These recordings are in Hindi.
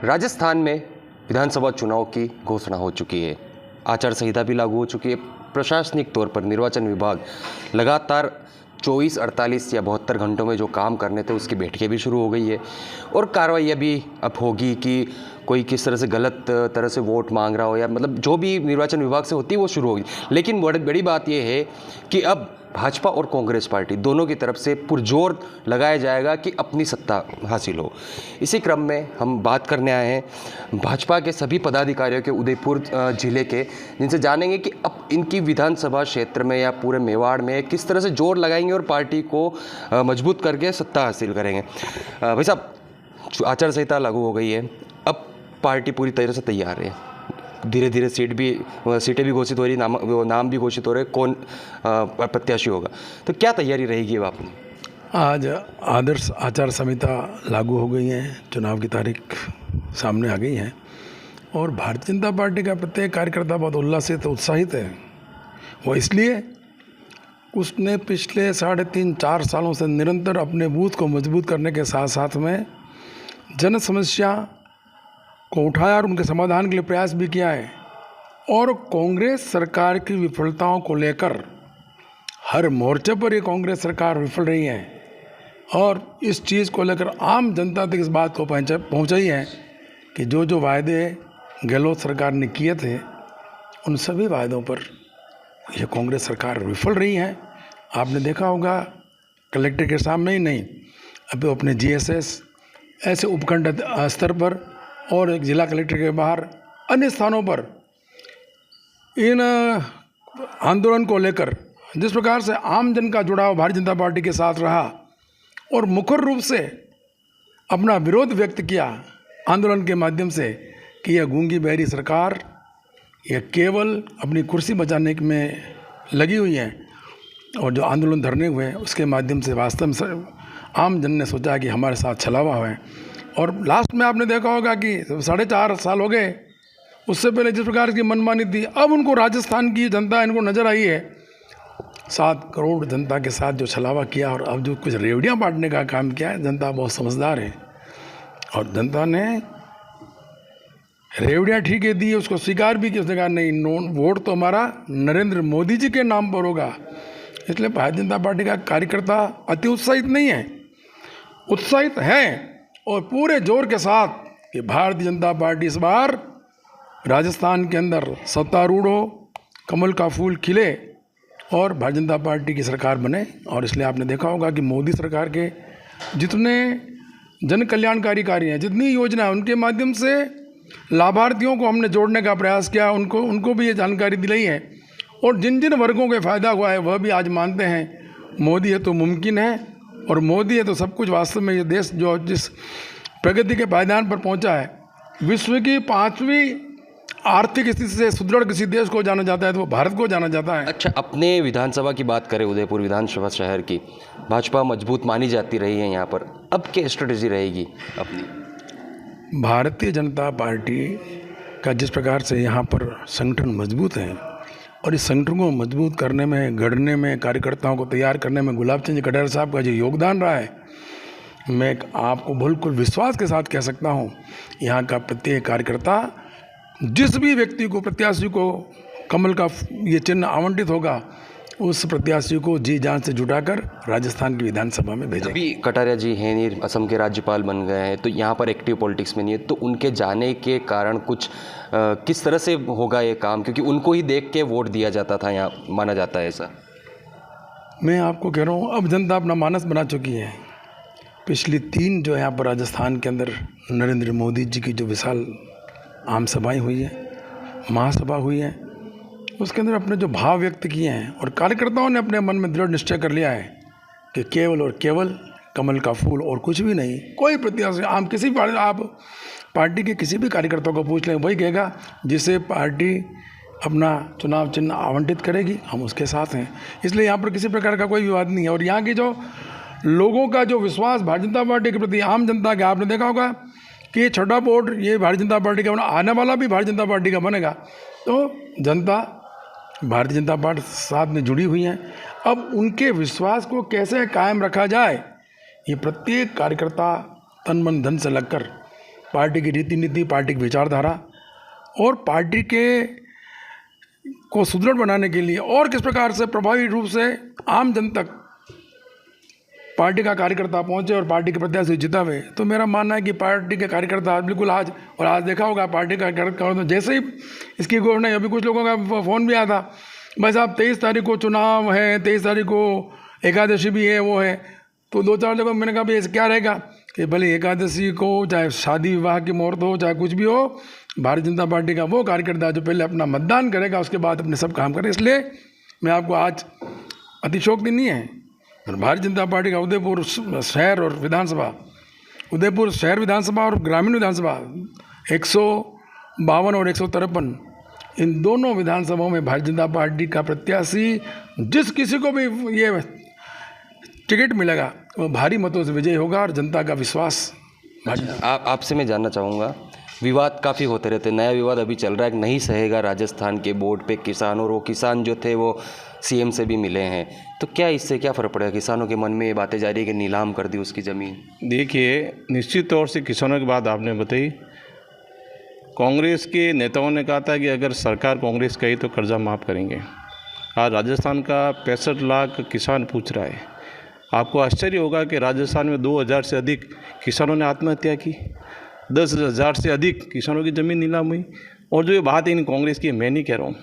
राजस्थान में विधानसभा चुनाव की घोषणा हो चुकी है। आचार संहिता भी लागू हो चुकी है। प्रशासनिक तौर पर निर्वाचन विभाग लगातार 24, 48 या 72 घंटों में जो काम करने थे उसकी बैठकें भी शुरू हो गई है और कार्रवाई भी अब होगी कि कोई किस तरह से गलत तरह से वोट मांग रहा हो या मतलब जो भी निर्वाचन विभाग से होती है वो शुरू होगी। लेकिन बड़ी बात यह है कि अब भाजपा और कांग्रेस पार्टी दोनों की तरफ से पुरजोर लगाया जाएगा कि अपनी सत्ता हासिल हो। इसी क्रम में हम बात करने आए हैं भाजपा के सभी पदाधिकारियों के उदयपुर जिले के, जिनसे जानेंगे कि अब इनकी विधानसभा क्षेत्र में या पूरे मेवाड़ में किस तरह से जोर लगाएंगे और पार्टी को मजबूत करके सत्ता हासिल करेंगे। भाई साहब, आचार संहिता लागू हो गई है, अब पार्टी पूरी तरह से तैयार है। धीरे धीरे सीटें भी घोषित हो रही, नाम भी घोषित हो रहे, कौन प्रत्याशी होगा, तो क्या तैयारी रहेगी अब आपने? आज आदर्श आचार संहिता लागू हो गई है, चुनाव की तारीख सामने आ गई है और भारतीय जनता पार्टी का प्रत्येक कार्यकर्ता बहुत उल्लासित उत्साहित है। वो इसलिए उसने पिछले 3.5-4 सालों से निरंतर अपने बूथ को मजबूत करने के साथ साथ में जन समस्या को उठाया और उनके समाधान के लिए प्रयास भी किया है। और कांग्रेस सरकार की विफलताओं को लेकर हर मोर्चे पर ये कांग्रेस सरकार विफल रही है और इस चीज़ को लेकर आम जनता तक इस बात को पहुंचाई है कि जो वायदे गहलोत सरकार ने किए थे उन सभी वायदों पर यह कांग्रेस सरकार विफल रही है। आपने देखा होगा कलेक्टर के सामने ही नहीं, अभी अपने जीएसएस ऐसे उपखंड स्तर पर और एक जिला कलेक्टर के बाहर अन्य स्थानों पर इन आंदोलन को लेकर जिस प्रकार से आम जन का जुड़ाव भारतीय जनता पार्टी के साथ रहा और मुखर रूप से अपना विरोध व्यक्त किया आंदोलन के माध्यम से कि यह गूंगी बहरी सरकार यह केवल अपनी कुर्सी बचाने में लगी हुई है। और जो आंदोलन धरने हुए उसके माध्यम से वास्तव में आम जन ने सोचा कि हमारे साथ छलावा हुआ है। और लास्ट में आपने देखा होगा कि 4.5 साल हो गए, उससे पहले जिस प्रकार की मनमानी थी, अब उनको राजस्थान की जनता इनको नज़र आई है। 7 करोड़ जनता के साथ जो छलावा किया और अब जो कुछ रेवड़ियाँ बांटने का काम किया है, जनता बहुत समझदार है और जनता ने रेवड़ियाँ ठीक है दी, उसको स्वीकार भी किया। उसने कहा नहीं, वोट तो हमारा नरेंद्र मोदी जी के नाम पर होगा। इसलिए भारतीय जनता पार्टी का कार्यकर्ता अति उत्साहित नहीं है, उत्साहित है और पूरे जोर के साथ कि भारतीय जनता पार्टी इस बार राजस्थान के अंदर सत्तारूढ़ हो, कमल का फूल खिले और भारतीय जनता पार्टी की सरकार बने। और इसलिए आपने देखा होगा कि मोदी सरकार के जितने जन कल्याणकारी कार्य हैं, जितनी योजना है, उनके माध्यम से लाभार्थियों को हमने जोड़ने का प्रयास किया, उनको भी ये जानकारी दिलाई है और जिन जिन वर्गों के फ़ायदा हुआ है वह भी आज मानते हैं मोदी है तो मुमकिन है और मोदी है तो सब कुछ। वास्तव में ये देश जो जिस प्रगति के पायदान पर पहुंचा है, विश्व की 5वीं आर्थिक स्थिति से सुदृढ़ किसी देश को जाना जाता है तो वो भारत को जाना जाता है। अच्छा, अपने विधानसभा की बात करें, उदयपुर विधानसभा शहर की, भाजपा मजबूत मानी जाती रही है यहाँ पर, अब क्या स्ट्रेटेजी रहेगी अपनी? भारतीय जनता पार्टी का जिस प्रकार से यहाँ पर संगठन मजबूत है और इस संगठन को मजबूत करने में, गढ़ने में, कार्यकर्ताओं को तैयार करने में गुलाब चंद कटारिया साहब का जो योगदान रहा है, मैं आपको बिल्कुल विश्वास के साथ कह सकता हूँ, यहाँ का प्रत्येक कार्यकर्ता जिस भी व्यक्ति को, प्रत्याशी को कमल का ये चिन्ह आवंटित होगा, उस प्रत्याशी को जी जान से जुटाकर राजस्थान की विधानसभा में भेजेंगे। अभी कटारिया जी हैं नहीं, असम के राज्यपाल बन गए हैं, तो यहाँ पर एक्टिव पॉलिटिक्स में नहीं है, तो उनके जाने के कारण कुछ किस तरह से होगा ये काम, क्योंकि उनको ही देख के वोट दिया जाता था, यहाँ माना जाता है ऐसा। मैं आपको कह रहा हूँ, अब जनता अपना मानस बना चुकी है। पिछली 3 जो यहाँ पर राजस्थान के अंदर नरेंद्र मोदी जी की जो विशाल आम सभाएँ हुई है, महासभा हुई है, उसके अंदर अपने जो भाव व्यक्त किए हैं और कार्यकर्ताओं ने अपने मन में दृढ़ निश्चय कर लिया है कि केवल और केवल कमल का फूल और कुछ भी नहीं। कोई प्रत्याशी आम किसी आप पार्टी के किसी भी कार्यकर्ता को पूछ लें, वही कहेगा जिसे पार्टी अपना चुनाव चिन्ह आवंटित करेगी हम उसके साथ हैं। इसलिए यहाँ पर किसी प्रकार का कोई विवाद नहीं है। और यहाँ की जो लोगों का जो विश्वास भारतीय जनता पार्टी के प्रति, आम जनता का, आपने देखा होगा कि ये छोटा वोट ये भारतीय जनता पार्टी का, आने वाला भी भारतीय जनता पार्टी का बनेगा। तो जनता भारतीय जनता पार्टी साथ में जुड़ी हुई है। अब उनके विश्वास को कैसे कायम रखा जाए, ये प्रत्येक कार्यकर्ता तन मन धन से लगकर पार्टी की रीति नीति, पार्टी की विचारधारा और पार्टी के को सुदृढ़ बनाने के लिए और किस प्रकार से प्रभावी रूप से आम जन तक पार्टी का कार्यकर्ता पहुंचे और पार्टी के प्रत्याशी जिता हुए। तो मेरा मानना है कि पार्टी के कार्यकर्ता बिल्कुल आज देखा होगा पार्टी का कार्यकर्ता जैसे ही इसकी घोषणा, अभी कुछ लोगों का फ़ोन भी आया था, भाई साहब 23 तारीख को चुनाव है, 23 तारीख को एकादशी भी है, वो है। तो 2-4 जगह मैंने कहा भाई ऐसे क्या रहेगा कि भले एकादशी को, चाहे शादी विवाह की मुहूर्त हो, चाहे कुछ भी हो, भारतीय जनता पार्टी का वो कार्यकर्ता जो पहले अपना मतदान करेगा उसके बाद अपने सब काम करे। इसलिए मैं आपको आज अतिशोक्ति नहीं है, भारतीय जनता पार्टी का उदयपुर शहर और विधानसभा, उदयपुर शहर विधानसभा और ग्रामीण विधानसभा 152 और 153, इन दोनों विधानसभाओं में भारतीय जनता पार्टी का प्रत्याशी जिस किसी को भी ये टिकट मिलेगा वो भारी मतों से विजयी होगा और जनता का विश्वास। आपसे मैं जानना चाहूँगा, विवाद काफ़ी होते रहते, नया विवाद अभी चल रहा है, नहीं सहेगा राजस्थान के बोर्ड पे किसान, और वो किसान जो थे वो सीएम से भी मिले हैं, तो क्या इससे क्या फ़र्क पड़ेगा? किसानों के मन में ये बातें जा रही है कि नीलाम कर दी उसकी ज़मीन। देखिए, निश्चित तौर से किसानों की बात आपने बताई, कांग्रेस के नेताओं ने कहा था कि अगर सरकार कांग्रेस कही तो कर्जा माफ़ करेंगे। आज राजस्थान का 65 लाख किसान पूछ रहा है। आपको आश्चर्य होगा कि राजस्थान में 2000 से अधिक किसानों ने आत्महत्या की, 10,000 से अधिक किसानों की ज़मीन नीलाम हुई। और जो ये बात है इन कांग्रेस की, मैं नहीं कह रहा हूँ,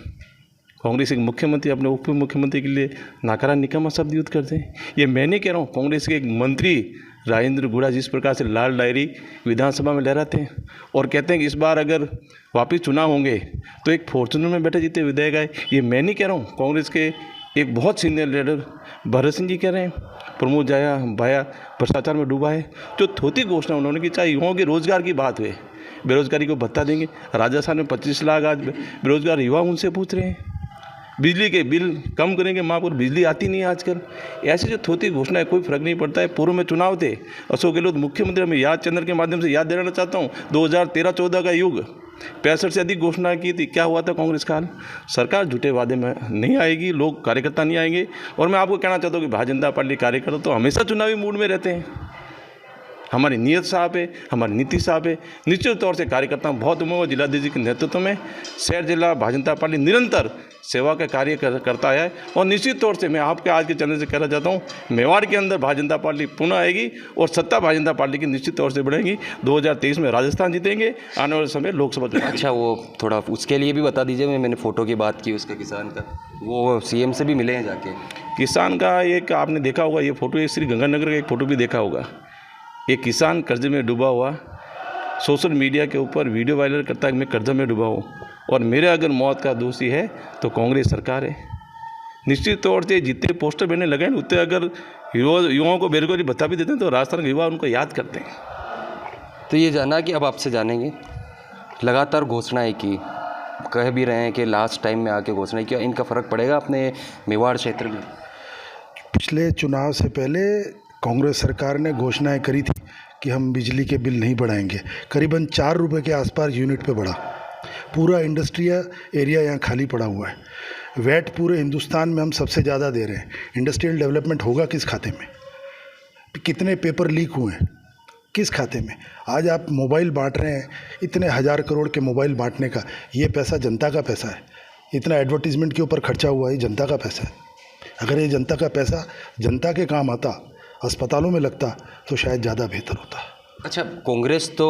कांग्रेस एक मुख्यमंत्री अपने उप मुख्यमंत्री के लिए नाकारा निकम्मा शब्द यूज करते हैं, ये मैं नहीं कह रहा हूँ। कांग्रेस के एक मंत्री राजेंद्र गुड़ा जिस प्रकार से लाल डायरी विधानसभा में लहराते हैं और कहते हैं कि इस बार अगर वापस चुनाव होंगे तो एक फॉर्चूनर में बैठे जीते विधायक आए, ये मैं नहीं कह रहा हूँ। कांग्रेस के एक बहुत सीनियर लीडर भरत सिंह जी कह रहे हैं, प्रमोद भाया भ्रष्टाचार में डूबा है। जो थोथी घोषणा उन्होंने की, चाहे युवाओं के रोजगार की बात हुए, बेरोजगारी को भत्ता देंगे, राजस्थान में 25 लाख आज बेरोजगार युवा उनसे पूछ रहे हैं, बिजली के बिल कम करेंगे माँ पर, बिजली आती नहीं है आजकल। ऐसी जो थोथी घोषणा है, कोई फर्क नहीं पड़ता है। पूर्व में चुनाव थे, अशोक गहलोत मुख्यमंत्री, मैं याद चंद्र के माध्यम से याद दिलाना चाहता हूँ, 2013-14 का युग, 65 से अधिक घोषणा की थी। क्या हुआ था कांग्रेस का हाल? सरकार झूठे वादे में नहीं आएगी, लोग कार्यकर्ता नहीं आएंगे। और मैं आपको कहना चाहता हूँ कि भारतीय जनता पार्टी कार्यकर्ता तो हमेशा चुनावी मूड में रहते हैं। हमारी नीयत साफ है, हमारी नीति साफ है। निश्चित तौर से कार्यकर्ता बहुत उम्मीद है, जिलाधीश जी के नेतृत्व में शहर जिला भारतीय जनता पार्टी निरंतर सेवा का कार्य करता है। और निश्चित तौर से मैं आपके आज के चैनल से कहना चाहता हूँ, मेवाड़ के अंदर भारतीय जनता पार्टी पुनः आएगी और सत्ता भारतीय जनता पार्टी की निश्चित तौर से बढ़ेगी। 2023 में राजस्थान जीतेंगे, आने वाले समय लोकसभा चुनाव। अच्छा, वो थोड़ा उसके लिए भी बता दीजिए। मैंने फ़ोटो की बात की उसका, किसान का, वो सीएम से भी मिले हैं जाके। किसान का एक आपने देखा होगा, ये फ़ोटो, ये श्री गंगानगर का एक फ़ोटो भी देखा होगा। एक किसान कर्जे में डूबा हुआ सोशल मीडिया के ऊपर वीडियो वायरल करता है कि मैं कर्जे में डूबा हूँ और मेरे अगर मौत का दोषी है तो कांग्रेस सरकार है। निश्चित तौर से जितने पोस्टर बनने लगे हैं उतने अगर युवाओं को बेरोजगारी भत्ता भी देते हैं तो राजस्थान के युवा उनको याद करते हैं। तो ये जाना कि अब आपसे जानेंगे, लगातार घोषणाएं की, कह भी रहे हैं कि लास्ट टाइम में आके घोषणाएं किया, इनका फ़र्क पड़ेगा अपने मेवाड़ क्षेत्र में? पिछले चुनाव से पहले कांग्रेस सरकार ने घोषणाएं करी थी कि हम बिजली के बिल नहीं बढ़ाएंगे। करीबन 4 रुपये के आसपास यूनिट पे बढ़ा। पूरा इंडस्ट्रियल एरिया यहाँ खाली पड़ा हुआ है। वैट पूरे हिंदुस्तान में हम सबसे ज़्यादा दे रहे हैं। इंडस्ट्रियल डेवलपमेंट होगा किस खाते में? कितने पेपर लीक हुए हैं किस खाते में? आज आप मोबाइल बांट रहे हैं, इतने 1000 करोड़ के मोबाइल बांटने का, ये पैसा जनता का पैसा है। इतना एडवर्टीजमेंट के ऊपर खर्चा हुआ है, जनता का पैसा है। अगर ये जनता का पैसा जनता के काम आता, अस्पतालों में लगता, तो शायद ज़्यादा बेहतर होता। अच्छा, कांग्रेस तो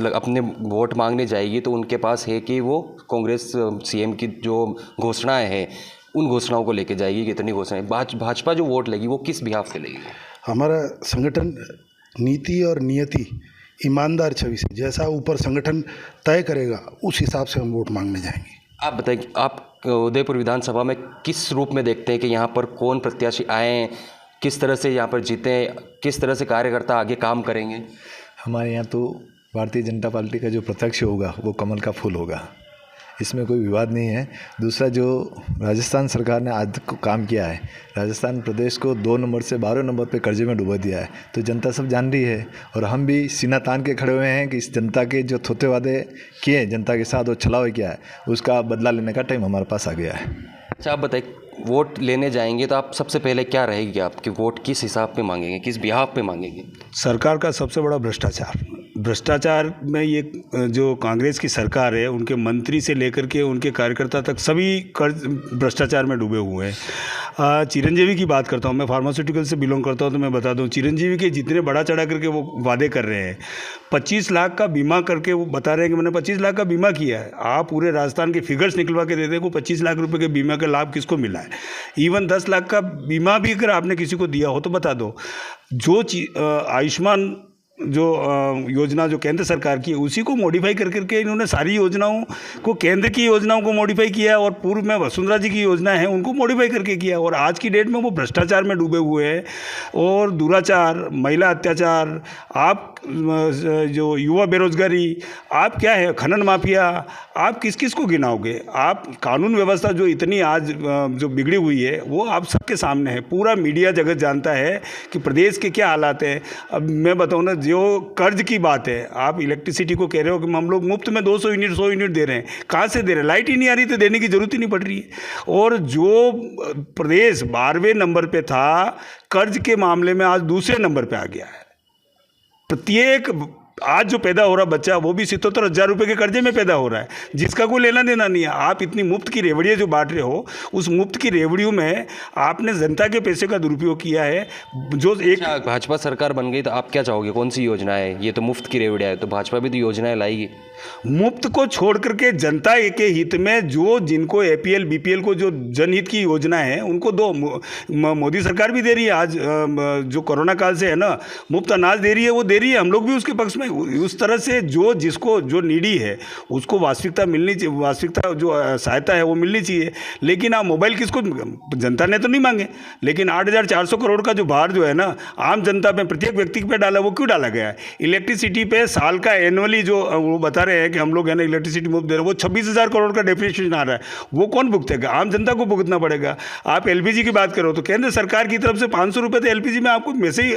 अपने वोट मांगने जाएगी तो उनके पास है कि वो कांग्रेस सीएम की जो घोषणाएं हैं उन घोषणाओं को लेके जाएगी। कितनी घोषणाएं, भाजपा जो वोट लेगी वो किस बिहाफ पे लेगी? हमारा संगठन नीति और नियति ईमानदार छवि से, जैसा ऊपर संगठन तय करेगा उस हिसाब से हम वोट मांगने जाएंगे। आप बताइए, आप उदयपुर विधानसभा में किस रूप में देखते हैं कि यहाँ पर कौन प्रत्याशी आए, किस तरह से यहाँ पर जीतें, किस तरह से कार्यकर्ता आगे काम करेंगे? हमारे यहाँ तो भारतीय जनता पार्टी का जो प्रत्यक्ष होगा वो कमल का फूल होगा, इसमें कोई विवाद नहीं है। दूसरा, जो राजस्थान सरकार ने आज को काम किया है, राजस्थान प्रदेश को 2 नंबर से 12 नंबर पे कर्जे में डुबा दिया है, तो जनता सब जान रही है। और हम भी सीना तान के खड़े हुए हैं कि इस जनता के जो थोथे वादे किए जनता के साथ और छलावे किया है, उसका बदला लेने का टाइम हमारे पास आ गया है। अच्छा, आप बताइए, वोट लेने जाएंगे तो आप सबसे पहले क्या रहेगी, आपके वोट किस हिसाब पे मांगेंगे, किस बिहाफ पे मांगेंगे? सरकार का सबसे बड़ा भ्रष्टाचार, भ्रष्टाचार में ये जो कांग्रेस की सरकार है, उनके मंत्री से लेकर के उनके कार्यकर्ता तक सभी कर्ज भ्रष्टाचार में डूबे हुए हैं। चिरंजीवी की बात करता हूँ, मैं फार्मास्यूटिकल से बिलोंग करता हूँ, तो मैं बता दूँ चिरंजीवी के जितने बढ़ा चढ़ा करके वो वादे कर रहे हैं, 25 लाख का बीमा करके वो बता रहे हैं कि मैंने 25 लाख का बीमा किया है। आप पूरे राजस्थान के फिगर्स निकलवा के दे दें को 25 लाख रुपए के बीमा का लाभ किसको मिला है। इवन 10 लाख का बीमा भी अगर आपने किसी को दिया हो तो बता दो। जो आयुष्मान जो योजना जो केंद्र सरकार की है उसी को मॉडिफाई कर करके इन्होंने सारी योजनाओं को, केंद्र की योजनाओं को मॉडिफाई किया और पूर्व में वसुंधरा जी की योजना है उनको मॉडिफाई करके किया। और आज की डेट में वो भ्रष्टाचार में डूबे हुए हैं और दुराचार, महिला अत्याचार, आप जो युवा बेरोजगारी, आप क्या है, खनन माफिया, आप किस किस को गिनाओगे। आप कानून व्यवस्था जो इतनी आज जो बिगड़ी हुई है वो आप सबके सामने है, पूरा मीडिया जगत जानता है कि प्रदेश के क्या हालात हैं। अब मैं बताऊँ ना, जो कर्ज की बात है, आप इलेक्ट्रिसिटी को कह रहे हो कि हम लोग मुफ्त में 200 यूनिट 100 यूनिट दे रहे हैं, कहाँ से दे रहे हैं, लाइट ही नहीं आ रही तो देने की जरूरत ही नहीं पड़ रही है। और जो प्रदेश 12वें नंबर पे था कर्ज के मामले में आज दूसरे नंबर पे आ गया है। प्रत्येक आज जो पैदा हो रहा बच्चा वो भी 77,000 रुपये के कर्जे में पैदा हो रहा है, जिसका कोई लेना देना नहीं है। आप इतनी मुफ्त की रेवड़ियाँ जो बांट रहे हो, उस मुफ्त की रेवड़ियों में आपने जनता के पैसे का दुरुपयोग किया है। जो एक भाजपा सरकार बन गई तो आप क्या चाहोगे, कौन सी योजना है? ये तो मुफ्त की रेवड़िया है, तो भाजपा भी तो योजनाएं लाएगी। मुफ्त को छोड़ करके जनता के हित में जो जिनको APL BPL को जो जनहित की योजना है उनको दो। मोदी सरकार भी दे रही है, आज जो कोरोना काल से है ना, मुफ्त अनाज दे रही है, वो दे रही है, हम लोग भी उसके पक्ष में। उस तरह से जो जिसको जो नीडी है उसको वास्तविकता मिलनी चाहिए, वास्तविकता जो सहायता है वो मिलनी चाहिए। लेकिन आप मोबाइल किसको, जनता ने तो नहीं मांगे, लेकिन 8,400 करोड़ का जो भार जो है ना आम जनता पे, प्रत्येक व्यक्ति पे डाला, वो क्यों डाला गया है? इलेक्ट्रिसिटी पे साल का एनुअली जो वो बता रहे हैं कि हम लोग है ना इलेक्ट्रिसिटी मुफ्त दे रहे हैं, वो 26,000 करोड़ का डेप्रिसिएशन आ रहा है, वो कौन भुगतेगा? आम जनता को भुगतना पड़ेगा। आप LPG की बात करो तो केंद्र सरकार की तरफ से 500 रुपये तो LPG में आपको वैसे ही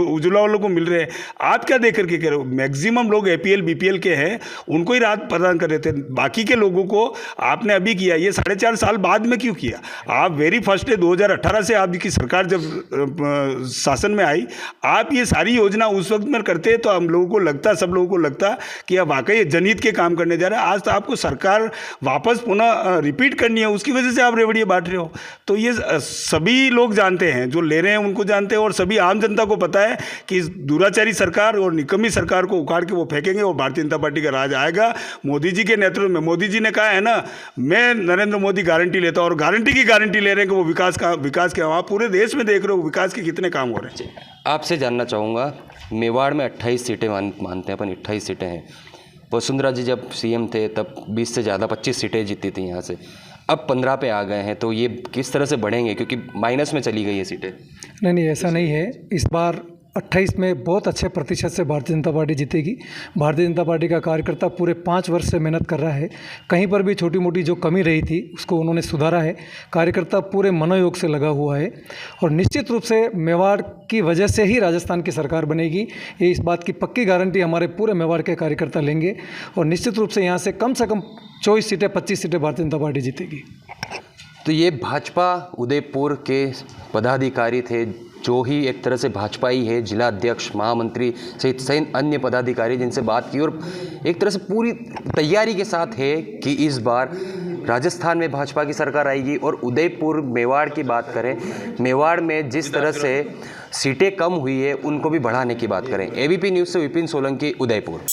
उज्ज्वला वालों को मिल रहे हैं। आप क्या देख करके कह रहे हो? मैक्सिमम लोग APL BPL के हैं, उनको ही राहत प्रदान कर रहे थे, बाकी के लोगों को आपने अभी किया। ये 4.5 साल बाद में क्यों किया? आप वेरी फर्स्ट डे 2018 से आपकी सरकार जब शासन में आई, आप ये सारी योजना उस वक्त में करते तो हम लोगों को लगता, सब लोगों को लगता कि अब वाकई जनहित के काम करने जा रहे हैं। आज तो आपको सरकार वापस पुनः रिपीट करनी है, उसकी वजह से आप रेवड़ियाँ बांट रहे हो। तो ये सभी लोग जानते हैं, जो ले रहे हैं उनको जानते हैं, और सभी आम जनता को पता है कि इस दुराचारी सरकार और निकम्मी सरकार को उखाड़ के वो फेंकेंगे और भारतीय जनता पार्टी का राज आएगा मोदी जी के नेतृत्व में। मोदी जी ने कहा है ना, मैं नरेंद्र मोदी गारंटी लेता हूँ, और गारंटी की गारंटी ले रहे हैं कि वो विकास के आप पूरे देश में देख रहे हो विकास के कितने काम हो रहे हैं। आपसे जानना चाहूँगा, मेवाड़ में 28 सीटें मानते हैं अपन, 28 सीटें हैं। वसुंधरा जी जब CM थे तब 20 से ज़्यादा 25 सीटें जीती थी यहाँ से, अब 15 पे आ गए हैं, तो ये किस तरह से बढ़ेंगे? क्योंकि माइनस में चली गई ये सीटें। नहीं, ऐसा नहीं है। इस बार 28 में बहुत अच्छे प्रतिशत से भारतीय जनता पार्टी जीतेगी। भारतीय जनता पार्टी का कार्यकर्ता पूरे 5 वर्ष से मेहनत कर रहा है, कहीं पर भी छोटी मोटी जो कमी रही थी उसको उन्होंने सुधारा है। कार्यकर्ता पूरे मनोयोग से लगा हुआ है और निश्चित रूप से मेवाड़ की वजह से ही राजस्थान की सरकार बनेगी। ये इस बात की पक्की गारंटी हमारे पूरे मेवाड़ के कार्यकर्ता लेंगे और निश्चित रूप से यहाँ से कम 24 सीटें 25 सीटें भारतीय जनता पार्टी जीतेगी। तो ये भाजपा उदयपुर के पदाधिकारी थे, जो ही एक तरह से भाजपा ही है, जिला अध्यक्ष, महामंत्री सहित अन्य पदाधिकारी जिनसे बात की, और एक तरह से पूरी तैयारी के साथ है कि इस बार राजस्थान में भाजपा की सरकार आएगी। और उदयपुर मेवाड़ की बात करें, मेवाड़ में जिस तरह से सीटें कम हुई है उनको भी बढ़ाने की बात करें। ABP न्यूज़ से विपिन सोलंकी, उदयपुर।